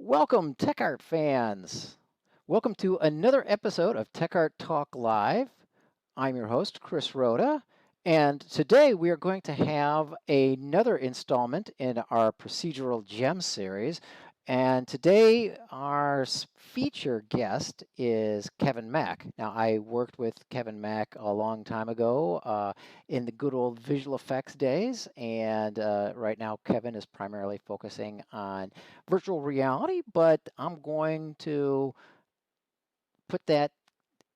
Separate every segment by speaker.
Speaker 1: Welcome, Tech Art fans. Welcome to another episode of Tech Art Talk Live. I'm your host, Chris Rhoda, and today we are going to have another installment in our Procedural Gems series. And today our feature guest is Kevin Mack. Now, I worked with Kevin Mack a long time ago in the good old visual effects days, and right now Kevin is primarily focusing on virtual reality, but I'm going to put that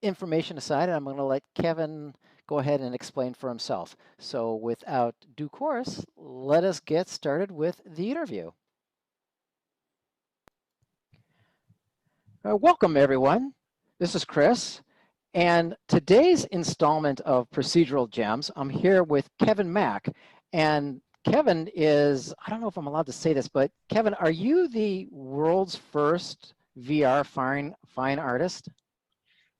Speaker 1: information aside and I'm going to let Kevin go ahead and explain for himself. So without due course, let us get started with the interview. Welcome everyone. This is Chris. And today's installment of Procedural Gems, I'm here with Kevin Mack. And Kevin is, I don't know if I'm allowed to say this, but Kevin, are you the world's first VR fine artist?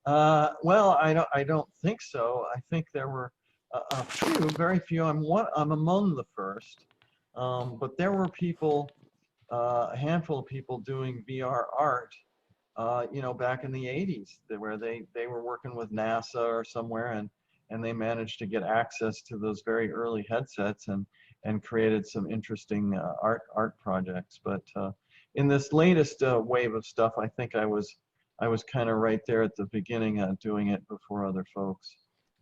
Speaker 2: Well, I don't think so. I think there were a few, very few. I'm among the first, but there were people, a handful of people doing VR art, back in the 80s, where they were working with NASA or somewhere, and they managed to get access to those very early headsets and created some interesting art projects. But in this latest wave of stuff, I think I was kind of right there at the beginning, doing it before other folks.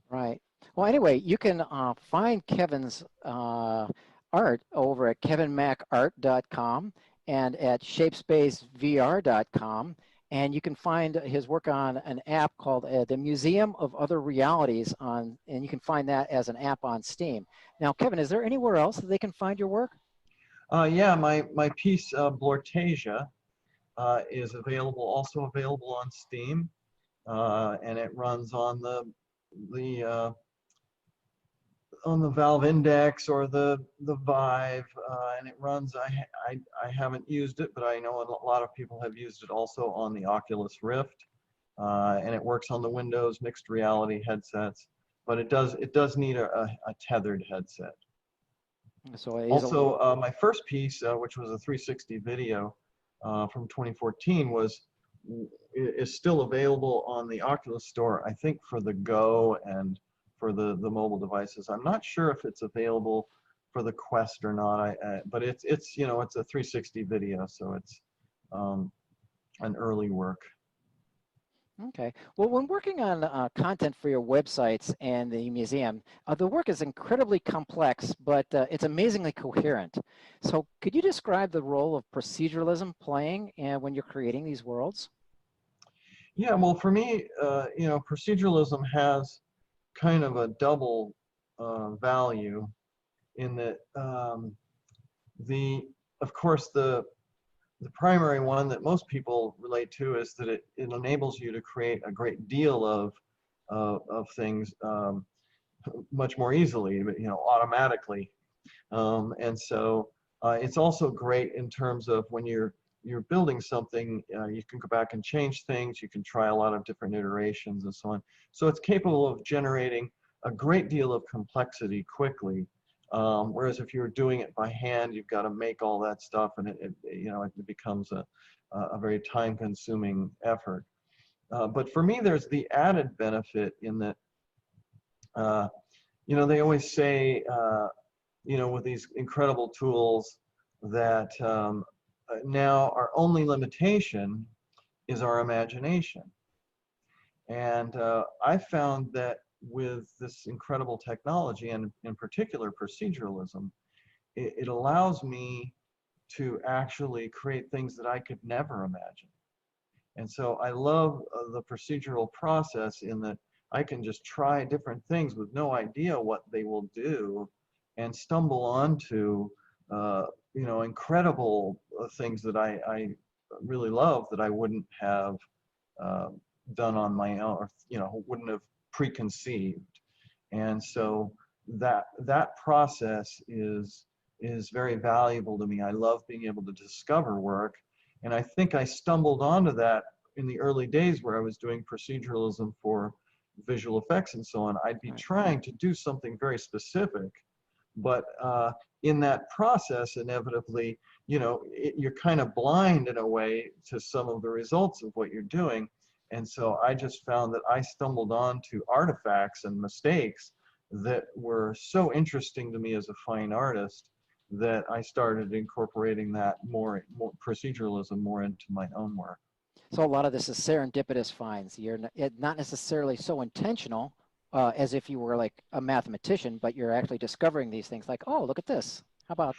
Speaker 1: Right. Well, anyway, you can find Kevin's art over at kevinmackart.com and at shapespacevr.com. And you can find his work on an app called the Museum of Other Realities and you can find that as an app on Steam. Now, Kevin, is there anywhere else that they can find your work?
Speaker 2: Yeah, my piece, Blortasia, is also available on Steam, and it runs the uh, on the Valve Index or the Vive, and it runs. I haven't used it, but I know a lot of people have used it also on the Oculus Rift, and it works on the Windows mixed reality headsets. But it does need a tethered headset.
Speaker 1: So he's a,
Speaker 2: Also, my first piece, which was a 360 video from 2014, is still available on the Oculus Store, I think, for the Go and for the mobile devices. I'm not sure if it's available for the Quest or not. But it's it's a 360 video, so it's an early work.
Speaker 1: Okay. Well, when working on content for your websites and the museum, the work is incredibly complex, but it's amazingly coherent. So could you describe the role of proceduralism playing when you're creating these worlds?
Speaker 2: Yeah, well, for me, proceduralism has kind of a double value in that the of course the primary one that most people relate to is that it enables you to create a great deal of things much more easily, but automatically. And so it's also great in terms of when you're building something, you can go back and change things, you can try a lot of different iterations and so on. So it's capable of generating a great deal of complexity quickly. Whereas if you're doing it by hand, you've got to make all that stuff, and it becomes a very time-consuming effort. But for me, there's the added benefit in that, they always say, with these incredible tools that now our only limitation is our imagination. And I found that with this incredible technology, and in particular proceduralism, it allows me to actually create things that I could never imagine. And so I love the procedural process in that I can just try different things with no idea what they will do and stumble onto incredible things that I really love that I wouldn't have uh, done on my own, or wouldn't have preconceived. And so that process is very valuable to me. I love being able to discover work, and I think I stumbled onto that in the early days where I was doing proceduralism for visual effects and so on. I'd be
Speaker 1: Right.
Speaker 2: trying to do something very specific, But in that process, inevitably, you're kind of blind in a way to some of the results of what you're doing. And so I just found that I stumbled onto artifacts and mistakes that were so interesting to me as a fine artist that I started incorporating that more proceduralism more into my own work.
Speaker 1: So a lot of this is serendipitous finds. You're not necessarily so intentional as if you were like a mathematician, but you're actually discovering these things like, oh, look at this. How about,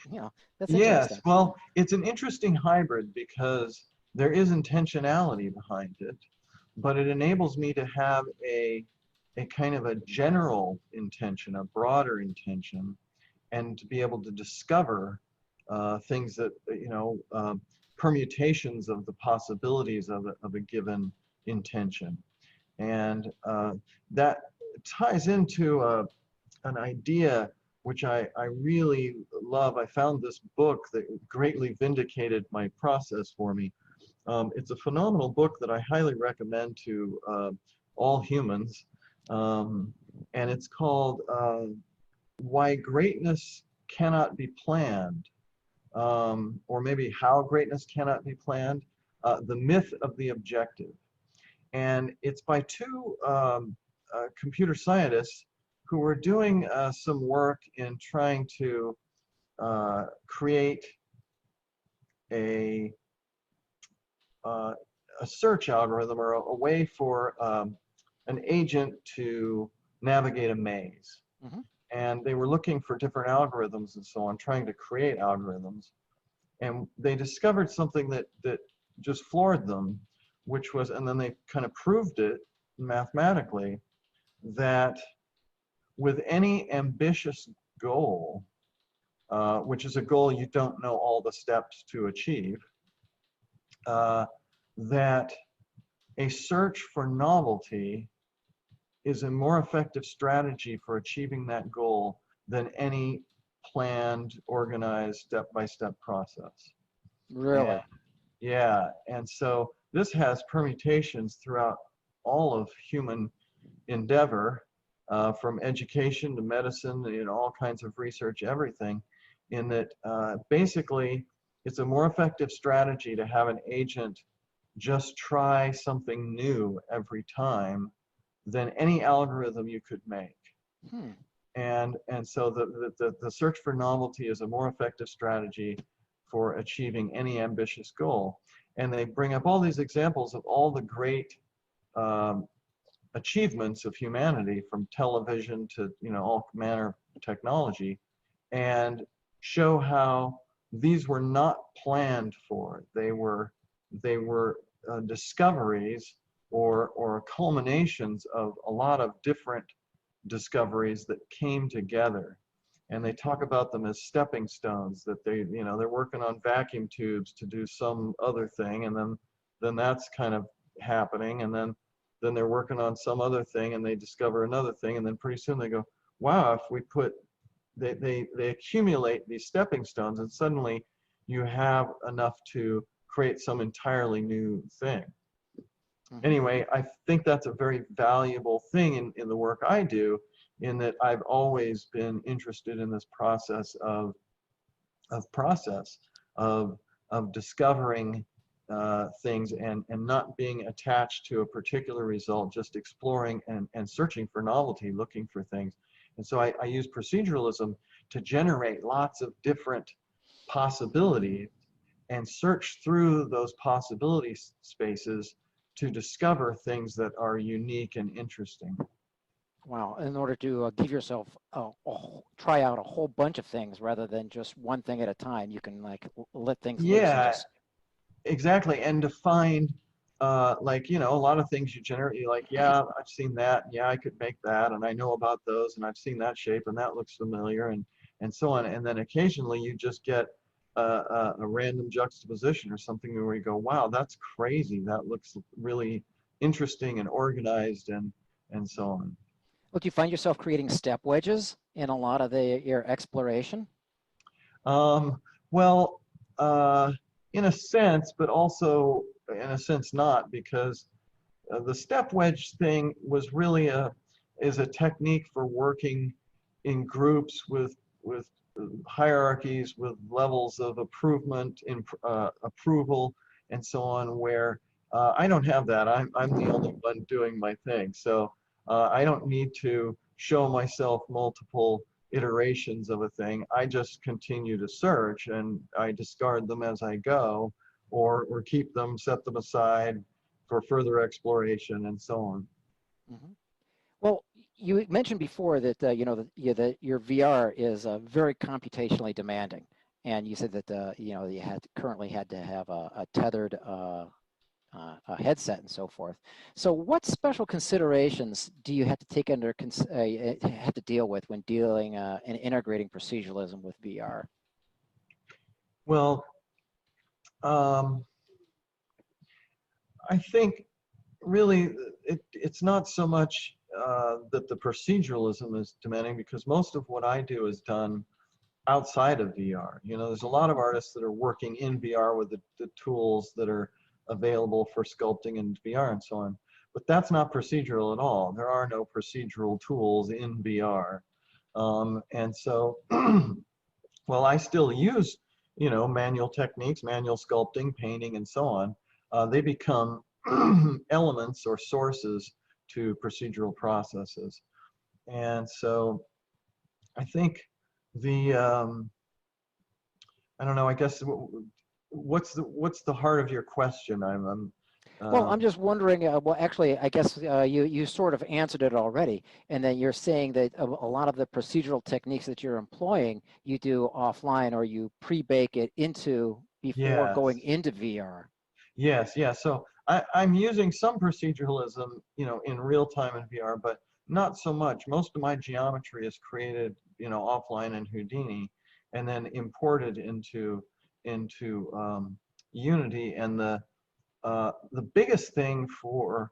Speaker 1: that's
Speaker 2: Yes,
Speaker 1: interesting.
Speaker 2: well, it's an interesting hybrid because there is intentionality behind it, but it enables me to have a kind of a general intention, a broader intention, and to be able to discover things that, permutations of the possibilities of a given intention. And that ties into an idea which I really love. I found this book that greatly vindicated my process for me. It's a phenomenal book that I highly recommend to all humans. And it's called Why Greatness Cannot Be Planned, or maybe How Greatness Cannot Be Planned, The Myth of the Objective. And it's by two computer scientists who were doing some work in trying to create a, uh, a search algorithm or a way for an agent to navigate a maze.
Speaker 1: Mm-hmm.
Speaker 2: And they were looking for different algorithms and so on, trying to create algorithms. And they discovered something that just floored them, which was, and then they kind of proved it mathematically, that with any ambitious goal, which is a goal you don't know all the steps to achieve, that a search for novelty is a more effective strategy for achieving that goal than any planned, organized, step-by-step process. And
Speaker 1: Really?
Speaker 2: yeah, and so this has permutations throughout all of human endeavor, from education to medicine, all kinds of research, everything, in that basically it's a more effective strategy to have an agent just try something new every time than any algorithm you could make.
Speaker 1: Hmm.
Speaker 2: And so the search for novelty is a more effective strategy for achieving any ambitious goal. And they bring up all these examples of all the great um, achievements of humanity, from television to all manner of technology, and show how these were not planned for. They were discoveries or culminations of a lot of different discoveries that came together. And they talk about them as stepping stones, that they're working on vacuum tubes to do some other thing, and then that's kind of happening, and then they're working on some other thing and they discover another thing, and then pretty soon they go, wow, if we put, they accumulate these stepping stones, and suddenly you have enough to create some entirely new thing.
Speaker 1: Mm-hmm.
Speaker 2: Anyway, I think that's a very valuable thing in the work I do, in that I've always been interested in this process of discovering things, and not being attached to a particular result, just exploring and searching for novelty, looking for things. And so I use proceduralism to generate lots of different possibilities and search through those possibility spaces to discover things that are unique and interesting.
Speaker 1: Wow. In order to give yourself try out a whole bunch of things rather than just one thing at a time, you can like let things loose and
Speaker 2: Yeah,
Speaker 1: just.
Speaker 2: exactly. And to find, like, a lot of things you generate, you're like, yeah, I've seen that. Yeah, I could make that. And I know about those. And I've seen that shape and that looks familiar, and so on. And then occasionally you just get a random juxtaposition or something where you go, wow, that's crazy. That looks really interesting and organized, and so on.
Speaker 1: Well, do you find yourself creating step wedges in a lot of your exploration?
Speaker 2: Well, in a sense, but also in a sense not, because the step wedge thing was really is a technique for working in groups with hierarchies with levels of approval, and so on, where I don't have that. I'm the only one doing my thing. So I don't need to show myself multiple iterations of a thing. I just continue to search, and I discard them as I go, or keep them, set them aside for further exploration, and so on.
Speaker 1: Hmm. Well, you mentioned before that that your VR is very computationally demanding, and you said that you currently had to have a tethered a headset and so forth. So, what special considerations do you have to take have to deal with when dealing and integrating proceduralism with VR?
Speaker 2: Well, um, I think really it's not so much that the proceduralism is demanding, because most of what I do is done outside of VR. There's a lot of artists that are working in VR with the tools that are available for sculpting in VR and so on. But that's not procedural at all. There are no procedural tools in VR. And so, well, I still use, manual techniques, manual sculpting, painting, and so on. They become elements or sources to procedural processes. And so I think the, I don't know, I guess, what's the heart of your question?
Speaker 1: Well, I'm just wondering. Well, actually, I guess you sort of answered it already, and then you're saying that a lot of the procedural techniques that you're employing, you do offline, or you pre-bake it into before going
Speaker 2: yes,
Speaker 1: into VR.
Speaker 2: yes. So I'm using some proceduralism, in real time in VR, but not so much. Most of my geometry is created, offline in Houdini, and then imported into Unity. And the biggest thing for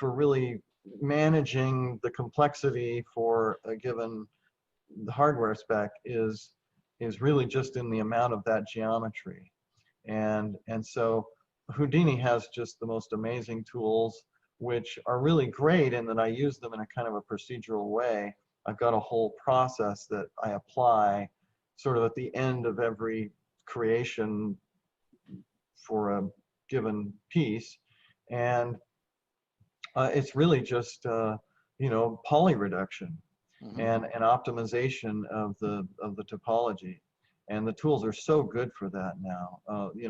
Speaker 2: really managing the complexity for a given hardware spec is really just in the amount of that geometry. And so Houdini has just the most amazing tools, which are really great in that I use them in a kind of a procedural way. I've got a whole process that I apply sort of at the end of every creation for a given piece. And it's really just, poly reduction
Speaker 1: Hmm.
Speaker 2: and optimization of the topology. And the tools are so good for that now.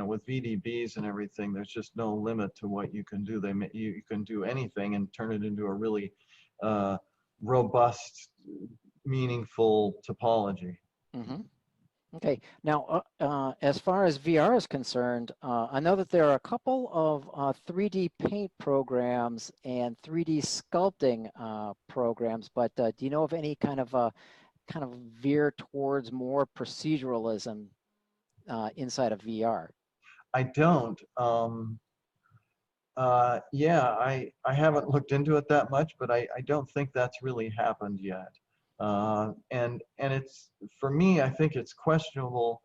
Speaker 2: With VDBs and everything, there's just no limit to what you can do. You can do anything and turn it into a really uh, robust, meaningful topology.
Speaker 1: Hmm. Okay. Now, as far as VR is concerned, I know that there are a couple of 3D paint programs and 3D sculpting programs, but do you know of any kind of veer towards more proceduralism inside of VR?
Speaker 2: I don't. Yeah, I haven't looked into it that much, but I don't think that's really happened yet. And it's, for me, I think it's questionable.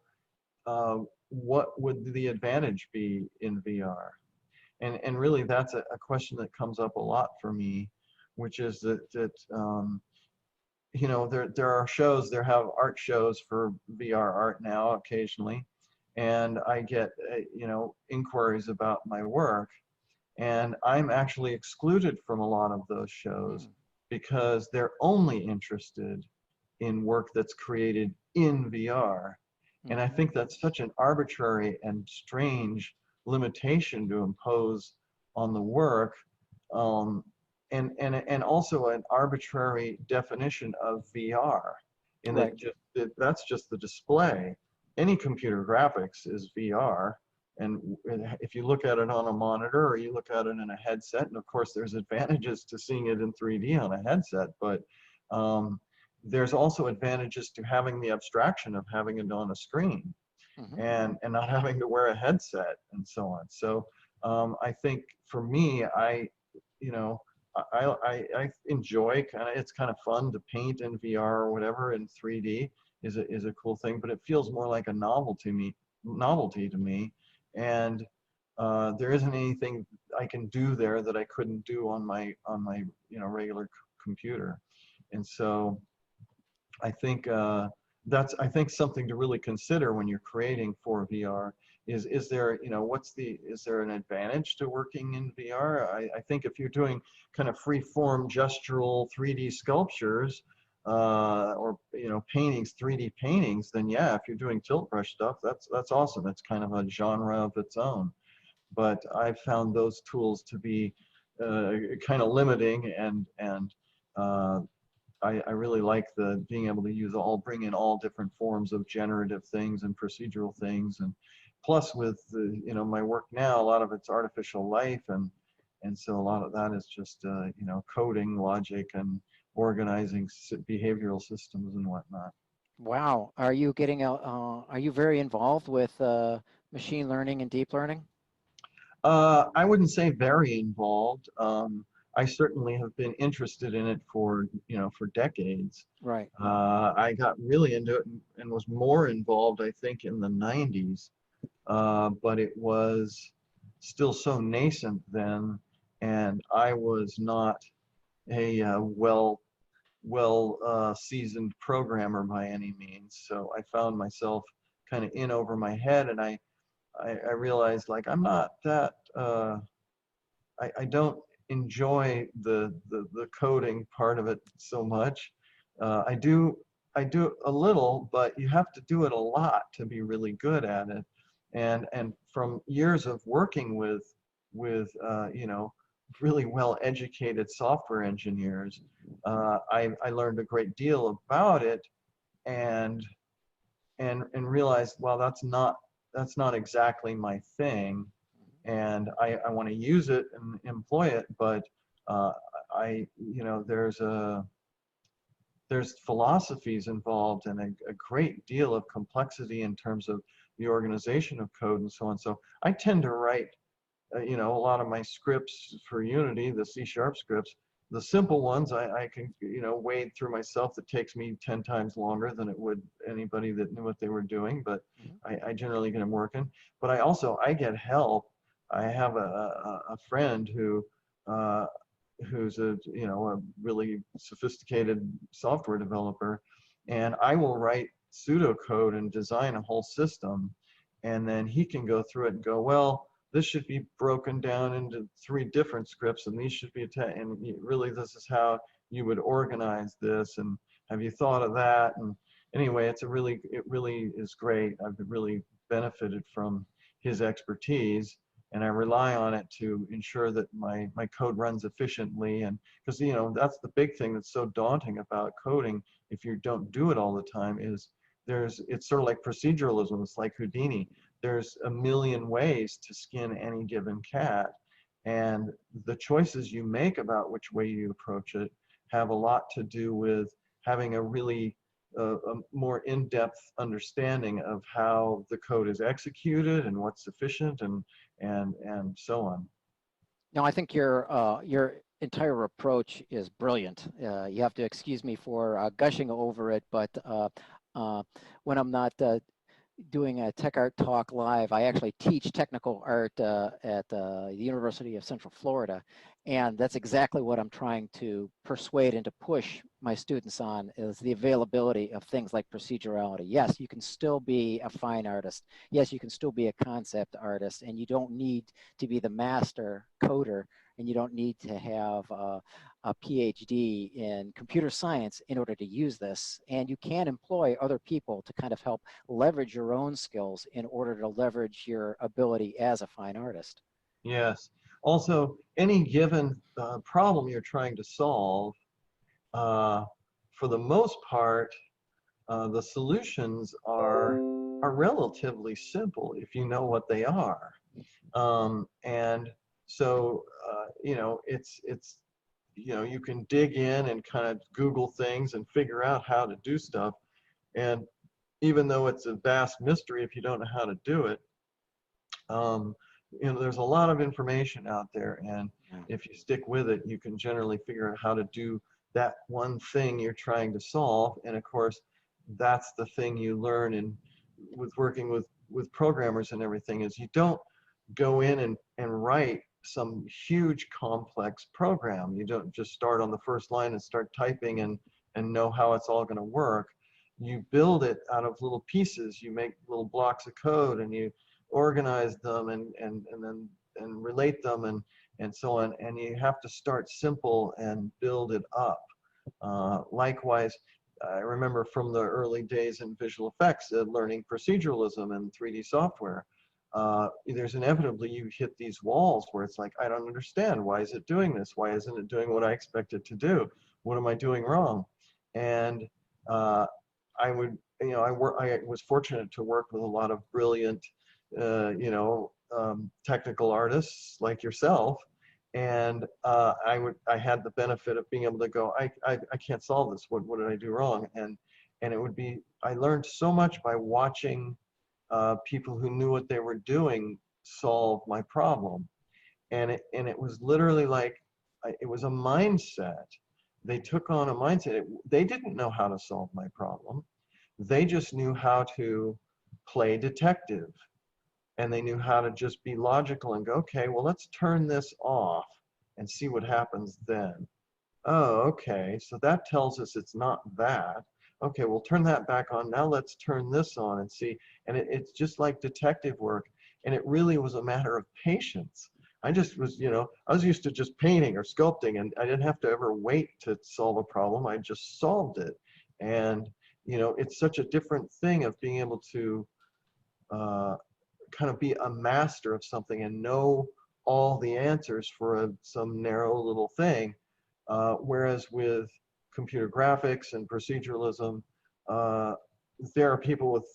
Speaker 2: What would the advantage be in VR? And really, that's a question that comes up a lot for me, which is there are shows, there have art shows for VR art now occasionally, and I get inquiries about my work, and I'm actually excluded from a lot of those shows because they're only interested in work that's created in VR. And I
Speaker 1: Mm-hmm.
Speaker 2: think that's such an arbitrary and strange limitation to impose on the work, um, and also an arbitrary definition of VR, in
Speaker 1: Right.
Speaker 2: that's just the display. Any computer graphics is VR, and if you look at it on a monitor or you look at it in a headset, and of course there's advantages to seeing it in 3D on a headset, but there's also advantages to having the abstraction of having it on a screen,
Speaker 1: Mm-hmm.
Speaker 2: and not having to wear a headset and so on. So I think for me, you know, I enjoy it's kind of fun to paint in VR or whatever in 3D is a cool thing, but it feels more like a novelty to me, and there isn't anything I can do there that I couldn't do on my regular computer, and so I think that's, I think, something to really consider when you're creating for VR. Is there, is there an advantage to working in VR? I think if you're doing kind of free form gestural 3D sculptures, or paintings, 3D paintings, then yeah, if you're doing tilt brush stuff, that's awesome. It's kind of a genre of its own. But I've found those tools to be kind of limiting, and uh, I really like the being able to bring in all different forms of generative things and procedural things. And plus with my work now, a lot of it's artificial life, and so a lot of that is just coding logic and organizing behavioral systems and whatnot.
Speaker 1: Wow. Are you getting out, are you very involved with machine learning and deep learning?
Speaker 2: I wouldn't say very involved. I certainly have been interested in it for decades.
Speaker 1: Right.
Speaker 2: I got really into it and was more involved, I think, in the 90s, but it was still so nascent then, and I was not a seasoned programmer by any means. So I found myself kind of in over my head, and I realized, like, I'm not that I don't enjoy the coding part of it so much. I do a little, but you have to do it a lot to be really good at it. And from years of working with really well educated software engineers, I learned a great deal about it, and and realized, well, that's not exactly my thing, and I want to use it and employ it, but uh, there's philosophies involved, and a great deal of complexity in terms of the organization of code and so on. So I tend to write a lot of my scripts for Unity, the C# scripts, the simple ones, I can, wade through myself. That takes me 10 times longer than it would anybody that knew what they were doing, but
Speaker 1: Mhm.
Speaker 2: I generally get them working. But I get help. I have a friend uh, who's a really sophisticated software developer, and I will write pseudocode and design a whole system, and then he can go through it and go, well, this should be broken down into 3 different scripts, and these should be and really this is how you would organize this, and have you thought of that? And anyway, it really is great. I've really benefited from his expertise, and I rely on it to ensure that my code runs efficiently. And because that's the big thing that's so daunting about coding, if you don't do it all the time, is it's sort of like proceduralism. It's like Houdini. There's a million ways to skin any given cat, and the choices you make about which way you approach it have a lot to do with having a more in-depth understanding of how the code is executed and what's sufficient, and so on.
Speaker 1: No, I think your entire approach is brilliant. You have to excuse me for gushing over it, but uh, when I'm not doing a Tech Art Talk live, I actually teach technical art at the University of Central Florida, and that's exactly what I'm trying to persuade and to push my students on, is the availability of things like procedurality. Yes, you can still be a fine artist. Yes, you can still be a concept artist, and you don't need to be the master coder, and you don't need to have a PhD in computer science in order to use this. And you can employ other people to kind of help leverage your own skills in order to leverage your ability as a fine artist.
Speaker 2: Yes. Also, any given problem you're trying to solve, uh, for the most part, the solutions are relatively simple if you know what they are. And so, you can dig in and kind of Google things and figure out how to do stuff. And even though it's a vast mystery if you don't know how to do it, um, there's a lot of information out there, and
Speaker 1: Yeah.
Speaker 2: if you stick with it, you can generally figure out how to do that one thing you're trying to solve. And of course, that's the thing you learn in with working with programmers and everything, is you don't go in and write some huge complex program. You don't just start on the first line and start typing and know how it's all going to work. you build it out of little pieces. You make little blocks of code and you organize them and relate them and so on. And you have to start simple and build it up. Likewise, I remember from the early days in visual effects, learning proceduralism and 3D software. There's inevitably you hit these walls where it's like, I don't understand. Why is it doing this? Why isn't it doing what I expect it to do? What am I doing wrong? And I would, I was fortunate to work with a lot of brilliant, technical artists like yourself. And I had the benefit of being able to go, I can't solve this. What did I do wrong? And it would be, I learned so much by watching people who knew what they were doing solve my problem. And it was literally like, it was a mindset. They took on a mindset. They didn't know how to solve my problem. They just knew how to play detective. And they knew how to just be logical and go, okay, well, let's turn this off and see what happens then. Oh, okay, so that tells us it's not that. Okay, we'll turn that back on. Now let's turn this on and see. And it's just like detective work. And it really was a matter of patience. I just was, I was used to just painting or sculpting, and I didn't have to ever wait to solve a problem. I just solved it. And, it's such a different thing of being able to kind of be a master of something and know all the answers for some narrow little thing. Whereas with computer graphics and proceduralism, there are people with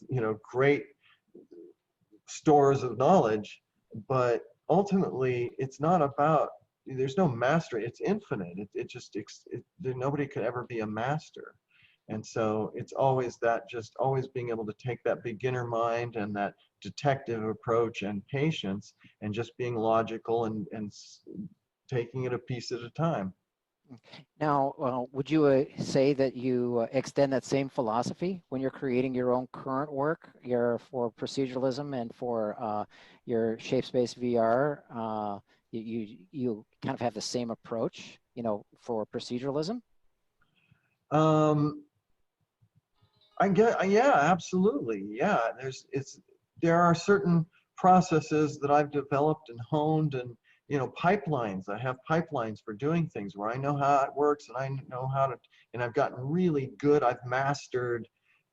Speaker 2: great stores of knowledge, but ultimately it's not about, there's no mastery. It's infinite. Nobody could ever be a master. And so it's always that, just always being able to take that beginner mind and that detective approach and patience and just being logical and taking it a piece at a time.
Speaker 1: Now, would you say that you extend that same philosophy when you're creating your own current work, for proceduralism and for your ShapeSpace VR? You kind of have the same approach, for proceduralism?
Speaker 2: Um, yeah, absolutely. Yeah, there are certain processes that I've developed and honed, and pipelines. I have pipelines for doing things where I know how it works and I know how to, and I've gotten really good. I've mastered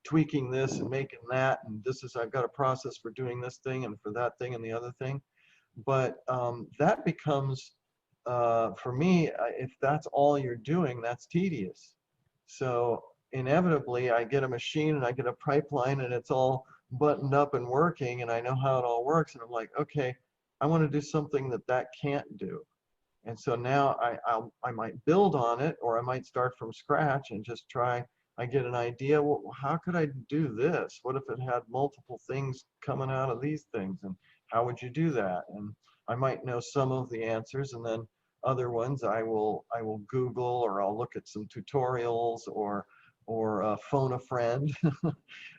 Speaker 2: tweaking this and making that, and I've got a process for doing this thing and for that thing and the other thing. But that becomes, for me, if that's all you're doing, that's tedious. So inevitably, I get a machine and I get a pipeline and it's all buttoned up and working, and I know how it all works. And I'm like, okay, I want to do something that can't do. And so now I might build on it, or I might start from scratch and just try. I get an idea. Well, how could I do this? What if it had multiple things coming out of these things? And how would you do that? And I might know some of the answers, and then other ones I will Google, or I'll look at some tutorials, or phone a friend.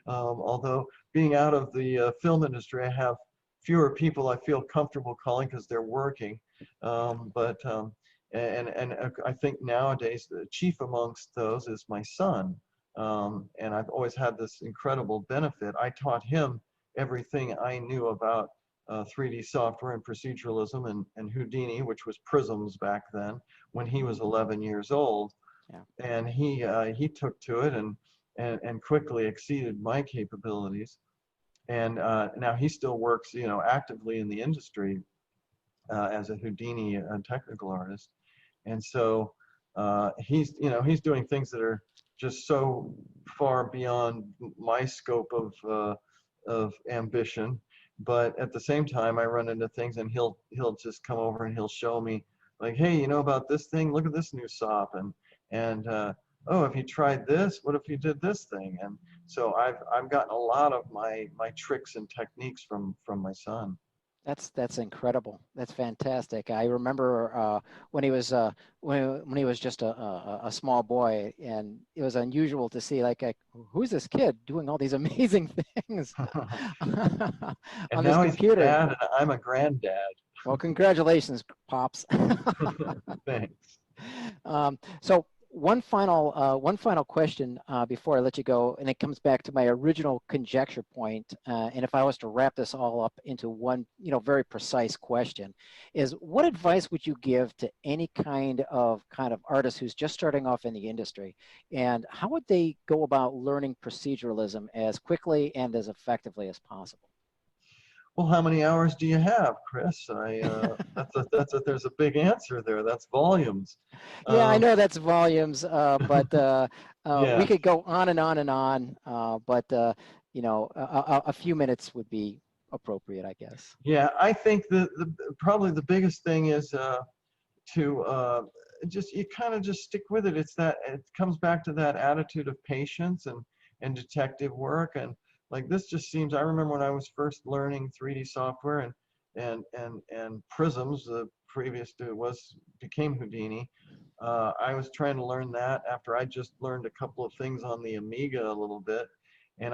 Speaker 2: Although being out of the film industry, I have fewer people I feel comfortable calling because they're working. And I think nowadays the chief amongst those is my son. And I've always had this incredible benefit. I taught him everything I knew about 3D software and proceduralism and Houdini, which was prisms back then, when he was 11 years old.
Speaker 1: Yeah.
Speaker 2: And he took to it and quickly exceeded my capabilities. And now he still works, actively in the industry as a Houdini technical artist. And so he's doing things that are just so far beyond my scope of ambition. But at the same time, I run into things, and he'll just come over and he'll show me, like, hey, you know about this thing? Look at this new SOP, and oh, if you tried this, what if you did this thing? And so I've gotten a lot of my tricks and techniques from my son.
Speaker 1: That's incredible. That's fantastic. I remember when he was when he was just a small boy, and it was unusual to see, like, who's this kid doing all these amazing things
Speaker 2: And
Speaker 1: on this
Speaker 2: now he's a
Speaker 1: computer.
Speaker 2: dad, and I'm a granddad.
Speaker 1: Well, congratulations, pops.
Speaker 2: Thanks.
Speaker 1: So One final question before I let you go, and it comes back to my original conjecture point. And if I was to wrap this all up into one, very precise question, is what advice would you give to any kind of artist who's just starting off in the industry, and how would they go about learning proceduralism as quickly and as effectively as possible?
Speaker 2: Well, how many hours do you have, Chris? There's a big answer there. That's volumes.
Speaker 1: Yeah, I
Speaker 2: Um,
Speaker 1: know that's volumes, but we
Speaker 2: yeah,
Speaker 1: could go on and on and on. But a few minutes would be appropriate, I guess.
Speaker 2: yeah. I think the probably the biggest thing is to just you kind of just stick with it. It's that it comes back to that attitude of patience and detective work. And like this just seems, I remember when I was first learning 3D software and prisms, the previous to it was became Houdini. I was trying to learn that after I just learned a couple of things on the Amiga a little bit. And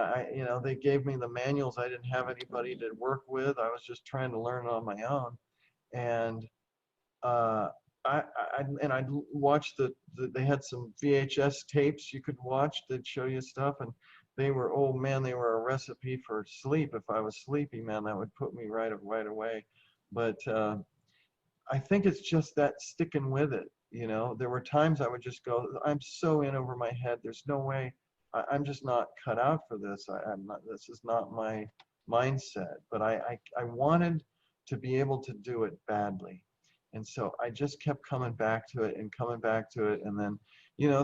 Speaker 2: they gave me the manuals. I didn't have anybody to work with. I was just trying to learn on my own. And uh, I'd watch they had some VHS tapes you could watch that show you stuff, and they were, oh man, they were a recipe for sleep. If I was sleepy, man, that would put me right away. But I think it's just that sticking with it. There were times I would just go, I'm so in over my head. There's no way. I'm just not cut out for this. I'm not. This is not my mindset. But I wanted to be able to do it badly, and so I just kept coming back to it and coming back to it. And then,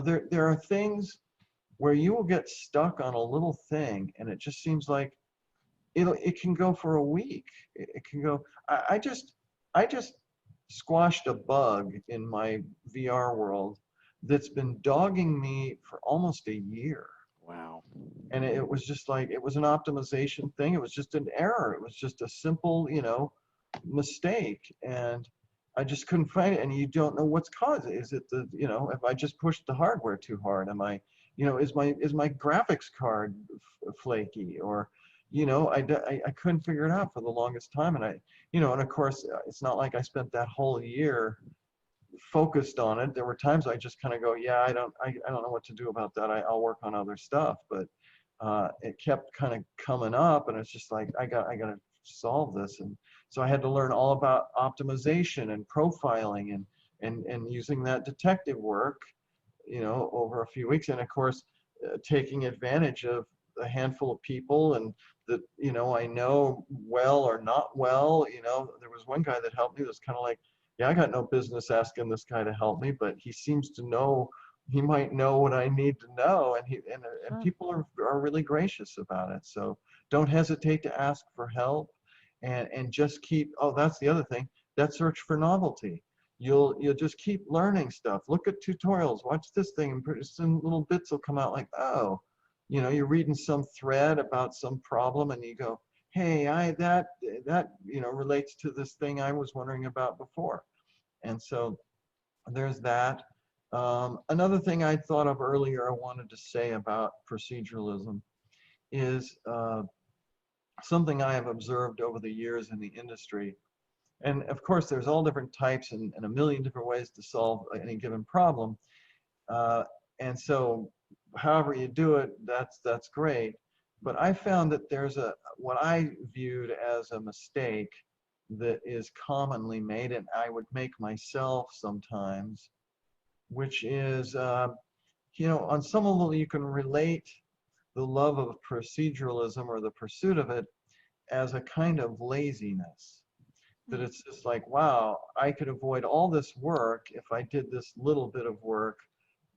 Speaker 2: there are things where you will get stuck on a little thing, and it just seems like it can go for a week. It can go. I just squashed a bug in my VR world that's been dogging me for almost a year.
Speaker 1: Wow.
Speaker 2: And it was just like, it was an optimization thing. It was just an error. It was just a simple, mistake. And I just couldn't find it. And you don't know what's caused it. Is it if I just pushed the hardware too hard? Am I, is my graphics card flaky? Or, I couldn't figure it out for the longest time. And and of course, it's not like I spent that whole year focused on it. There were times I just kind of go, yeah, I don't know what to do about that. I'll work on other stuff. But it kept kind of coming up, and it's just like I got to solve this. And so I had to learn all about optimization and profiling and using that detective work, over a few weeks. And of course, taking advantage of a handful of people and that I know well or not well. There was one guy that helped me. That was kind of like, yeah, I got no business asking this guy to help me, but he seems to know. He might know what I need to know, and
Speaker 1: Huh.
Speaker 2: people are really gracious about it. So don't hesitate to ask for help, and just keep. Oh, that's the other thing. That search for novelty. You'll just keep learning stuff. Look at tutorials. Watch this thing, and pretty soon little bits will come out like, oh, you're reading some thread about some problem, and you go, hey, that relates to this thing I was wondering about before. And so there's that. Another thing I thought of earlier I wanted to say about proceduralism is something I have observed over the years in the industry. And of course, there's all different types and a million different ways to solve any given problem. Uh, and so however you do it, that's great. But I found that there's what I viewed as a mistake that is commonly made, and I would make myself sometimes, which is, on some level you can relate the love of proceduralism or the pursuit of it as a kind of laziness. That
Speaker 1: Hmm.
Speaker 2: it's just like, wow, I could avoid all this work if I did this little bit of work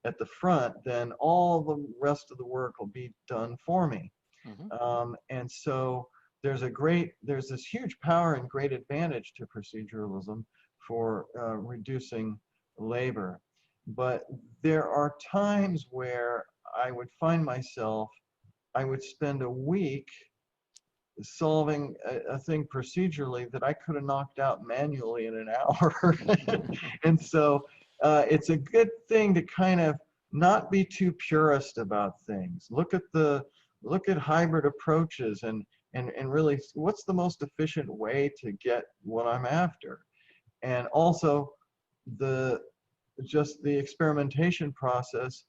Speaker 2: at the front, then all the rest of the work will be done for me.
Speaker 1: Hmm.
Speaker 2: And so there's this huge power and great advantage to proceduralism for reducing labor. But there are times where I would find myself, I would spend a week solving a thing procedurally that I could have knocked out manually in an hour. And so it's a good thing to kind of not be too purist about things. Look at hybrid approaches and really what's the most efficient way to get what I'm after. And also the just the experimentation process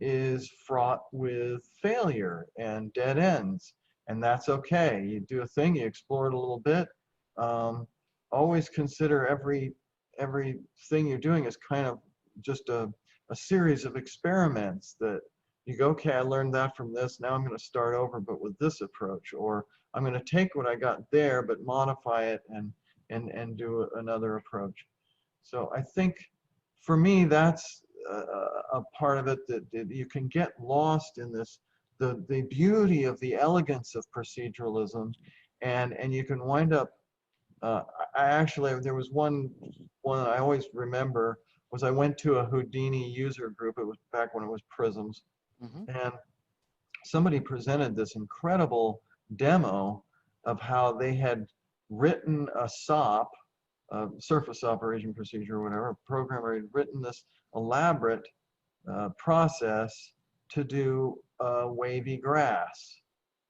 Speaker 2: is fraught with failure and dead ends, and that's okay. You do a thing, you explore it a little bit. Um, Always consider everything you're doing is kind of just a series of experiments that you go, okay, I learned that from this, now I'm going to start over, but with this approach, or I'm going to take what I got there, but modify it and do another approach. So I think for me, that's a part of it that you can get lost in this, the beauty of the elegance of proceduralism, and you can wind up, uh, I actually, there was one I always remember was I went to a Houdini user group. It was back when it was Prisms,
Speaker 1: Hmm.
Speaker 2: and somebody presented this incredible demo of how they had written a SOP, surface operation procedure or whatever. A programmer had written this elaborate process to do wavy grass.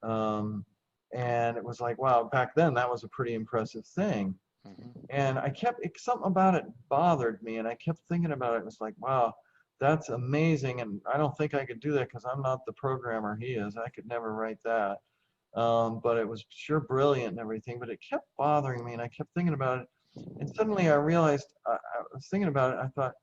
Speaker 2: Um, and it was like, wow, back then that was a pretty impressive thing.
Speaker 1: Hmm.
Speaker 2: And something about it bothered me, and I kept thinking about it. It was like, wow, that's amazing. And I don't think I could do that because I'm not the programmer he is. I could never write that. But it was sure brilliant and everything, but it kept bothering me, and I kept thinking about it. And suddenly I realized, I was thinking about it, I thought,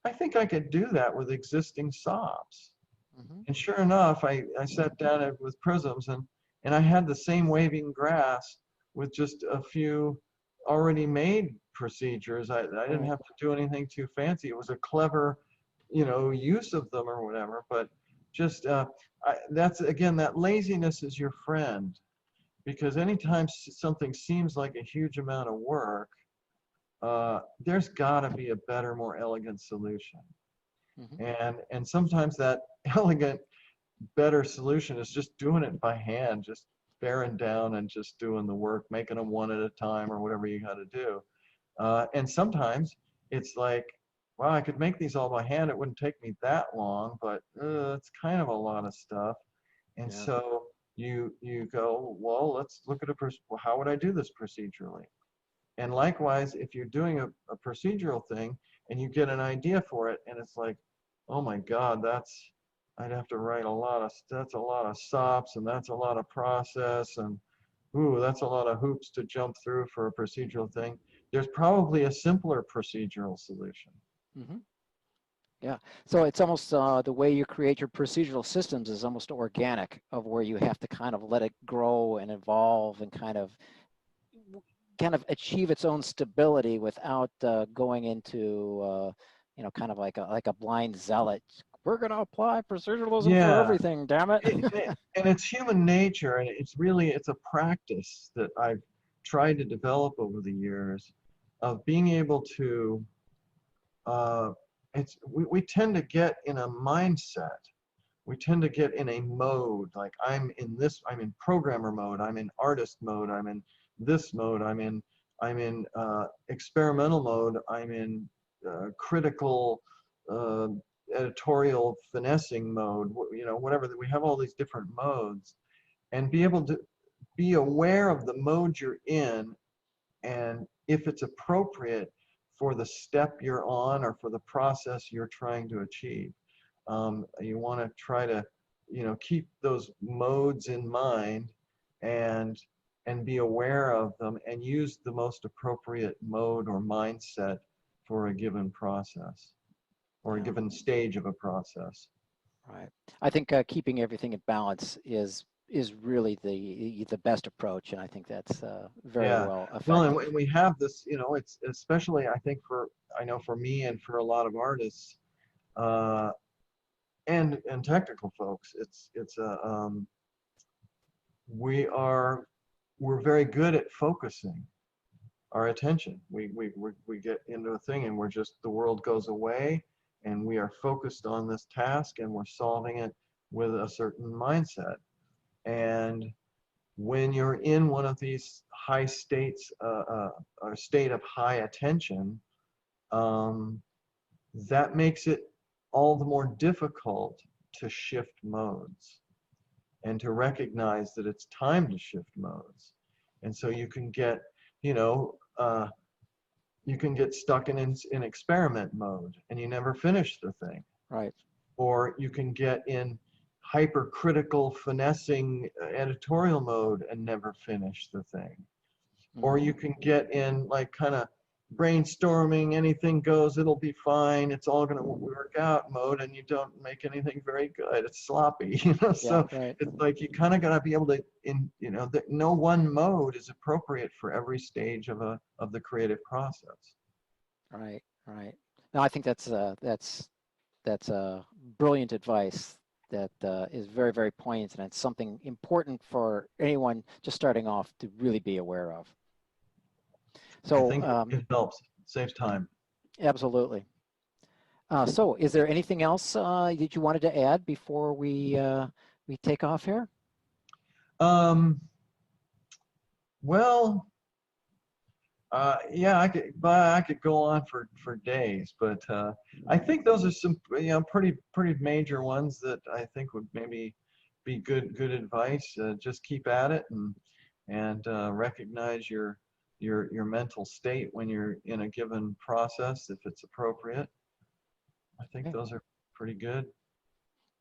Speaker 2: I think I could do that with existing SOPs.
Speaker 1: Hmm.
Speaker 2: And sure enough, I sat down with Prisms, and I had the same waving grass with just a few already made procedures. I didn't
Speaker 1: Right.
Speaker 2: have to do anything too fancy. It was a clever, use of them or whatever. But just that's, again, that laziness is your friend, because anytime something seems like a huge amount of work, there's got to be a better, more elegant solution.
Speaker 1: Hmm.
Speaker 2: And sometimes that elegant, better solution is just doing it by hand, just bearing down and just doing the work, making them one at a time or whatever you got to do. And sometimes it's like, wow, I could make these all by hand. It wouldn't take me that long, but it's kind of a lot of stuff. And
Speaker 1: Yeah.
Speaker 2: so you go, well, let's look at well, how would I do this procedurally? And likewise, if you're doing a procedural thing and you get an idea for it, and it's like, oh my God, I'd have to write that's a lot of SOPs, and that's a lot of process, and ooh, that's a lot of hoops to jump through for a procedural thing. There's probably a simpler procedural solution.
Speaker 1: Hmm. Yeah. So it's almost the way you create your procedural systems is almost organic, of where you have to kind of let it grow and evolve and kind of achieve its own stability without going into kind of like a blind zealot. We're going to apply proceduralism for
Speaker 2: Yeah,
Speaker 1: everything, damn it.
Speaker 2: and it's human nature, and it's a practice that I've tried to develop over the years of being able to uh, we tend to get in a mindset. We tend to get in a mode, like I'm in programmer mode, I'm in artist mode, I'm in this mode, I'm in experimental mode, I'm in critical uh, editorial finessing mode, whatever. We have all these different modes, and be able to be aware of the mode you're in, and if it's appropriate for the step you're on or for the process you're trying to achieve. You want to try to, keep those modes in mind, and be aware of them and use the most appropriate mode or mindset for a given process or a
Speaker 1: Yeah,
Speaker 2: given stage of a process.
Speaker 1: right. I think keeping everything in balance is really the best approach, and I think that's very
Speaker 2: Yeah.
Speaker 1: well
Speaker 2: Well,
Speaker 1: effective.
Speaker 2: and we have this, it's especially, I think, I know for me and for a lot of artists, uh, and technical folks, it's a we are we're very good at focusing our attention. We get into a thing, and the world goes away, and we are focused on this task, and we're solving it with a certain mindset. And when you're in one of these high states, or state of high attention, um, that makes it all the more difficult to shift modes and to recognize that it's time to shift modes. And so you can get, you know, uh, you can get stuck in experiment mode and you never finish the thing.
Speaker 1: Right.
Speaker 2: Or you can get in hypercritical finessing editorial mode and never finish the thing. Or you can get in like kind of brainstorming, anything goes, it'll be fine, it's all going to work out mode, and you don't make anything very good. It's sloppy, you know.
Speaker 1: Yeah,
Speaker 2: So
Speaker 1: right.
Speaker 2: it's like you kind of got to be able to, you know, that no one mode is appropriate for every stage of the creative process.
Speaker 1: Right, right. No, I think that's brilliant advice that is very, very poignant, and it's something important for anyone just starting off to really be aware of.
Speaker 2: I
Speaker 1: So,
Speaker 2: think it helps. It saves time.
Speaker 1: absolutely. So, is there anything else that you wanted to add before we take off here?
Speaker 2: Well, yeah, I could go on for days, but I think those are some, you know, pretty major ones that I think would maybe be good advice. Just keep at it and recognize your mental state when you're in a given process, if it's appropriate. I think
Speaker 1: Okay.
Speaker 2: those are pretty good.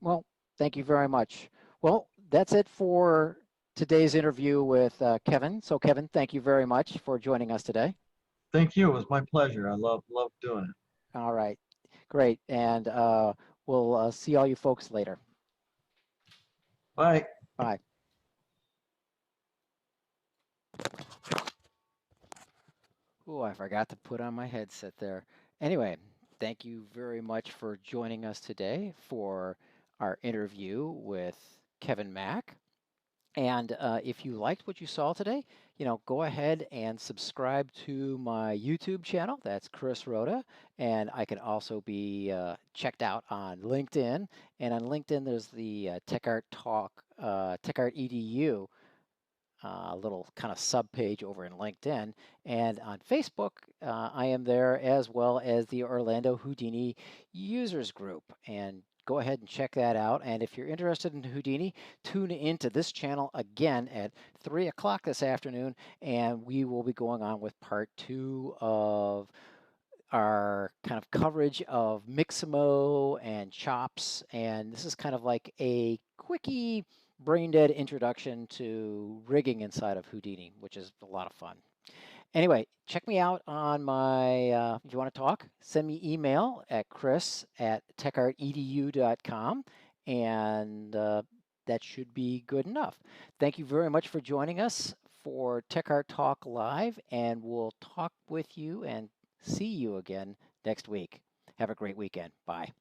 Speaker 1: Well, thank you very much. Well, that's it for today's interview with Kevin. So, Kevin, thank you very much for joining us today.
Speaker 2: Thank you. It was my pleasure. I love doing it.
Speaker 1: All right, great. And we'll see all you folks later.
Speaker 2: Bye.
Speaker 1: Bye. Oh, I forgot to put on my headset there. Anyway, thank you very much for joining us today for our interview with Kevin Mack. And if you liked what you saw today, you know, go ahead and subscribe to my YouTube channel. That's Chris Rhoda. And I can also be checked out on LinkedIn. And on LinkedIn, there's the Tech Art Talk, Tech Art EDU, a little kind of sub page over in LinkedIn. And on Facebook, I am there, as well as the Orlando Houdini users group. And go ahead and check that out. And if you're interested in Houdini, tune into this channel again at 3 o'clock this afternoon, and we will be going on with part 2 of our kind of coverage of Mixamo and Chops. And this is kind of like a quickie, brain dead introduction to rigging inside of Houdini, which is a lot of fun. Anyway, check me out on my, if you want to talk, send me email at chris@techartedu.com, and that should be good enough. Thank you very much for joining us for Tech Art Talk Live, and we'll talk with you and see you again next week. Have a great weekend. Bye.